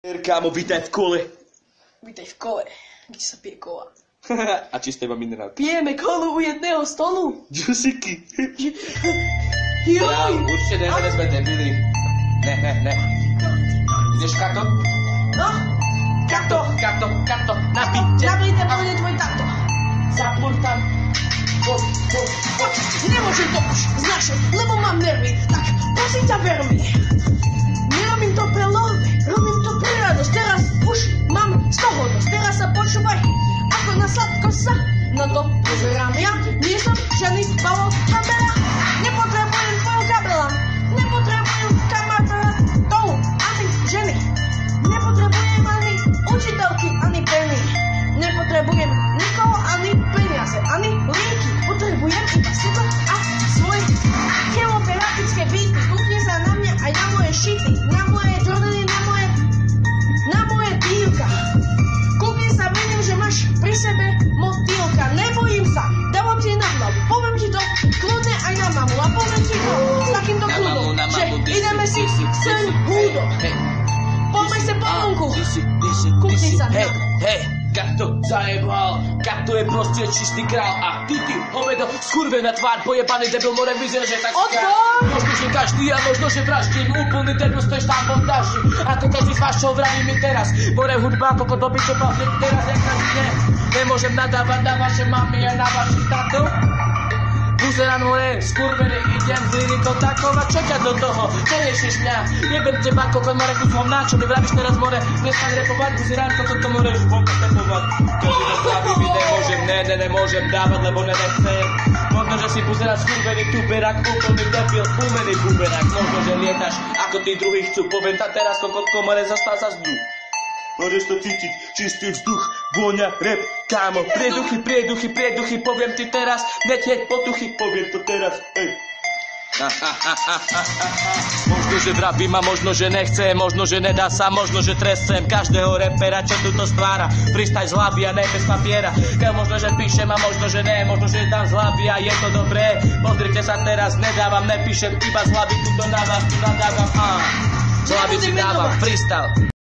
Kámo, vítaj v kole. Vítaj v kole, kde sa pije kola. A čisté mám minerál. Pijeme kolu u jedného stolu. Džusiky. Joj! Určite ne sme debili. Ne. Ideš kato? No, kato. Napíte. Naplíte plne tvoj tato. Zapúr tam. Poď. Nemôžem to už znašať, lebo mám nervy. Tak prosím ťa, ver mi. Nerobím to pre love, robím to pre radosť. Teraz už mám z toho dosť. Teraz sa počúvaj, ako na sladko sa na to pozerám. Ja nie som žiadny Pavol Kabela. Nepotrebujem tvojho kabela. Nepotrebujem kamarátov ani ženy. Nepotrebujem ani učiteľky, ani peny. Nepotrebujem nikoho, ani peniaze, ani lieky. Potrebujem iba seba a svoje chemoterapické byty. Kúkni sa na mňa aj na moje šity, na moje Jordany, na moje dívka. Kúkni sa, vidím, že máš pri sebe motýlka. Nebojím sa, dávam ti na hlavu, poviem ti to kľudne aj na mamu. A poviem ti to s takýmto kľudom, že ideme si sem húdo. Poďme sa po vonku. Kúkni sa na Hej, Kato zajebal, Kato je proste čistý král. A ty, hovedo, skurvená tvár, pojebaný debil, more vyzerá, že tak Odpor! Možno, že každý a možno, že vraždím. Úplný debil, stojíš tam pod dažím. A to každý z vás, čo vraví mi teraz. More hudba, koko doby, čo pravde teraz, jak na ne. Nemôžem nadávať na vaše mami a na vašich tatov. Buzerán more, skurvený, idem z lirikou takova, čo ťa do toho, neriešiš mňa. Jebem teba, kokon more, kus hovná, čo mi vravíš teraz more. Nestaň repovať, buzerán, kokon to more, už vonka tepovať. To mi neslaví, mi nemôžem dávať, lebo nechcem. Možno, že si buzerán, skurvený tuberák, úplný debil, umený buberák. Možno, že lietaš, ako tí druhí chcú, poviem ta teraz, kokon more, zastal sa vzduch. Môžeš to cítiť, čistý vzduch, vôňa, rap, kámo, prieduchy, poviem ti teraz, netieť potuchy, poviem to teraz, ej. Možno, že vravím a možno, že nechcem, možno, že nedá sa, možno, že trescem každého repera, čo tu to stvára. Freestyle z hlavy a ne bez papiera. Možno, že píšem a možno, že ne, možno, že dám z hlavy a je to dobré. Pozrite sa teraz, nedávam, nepíšem, iba z hlavy tu to dávam, z hlavy si dávam freestyle.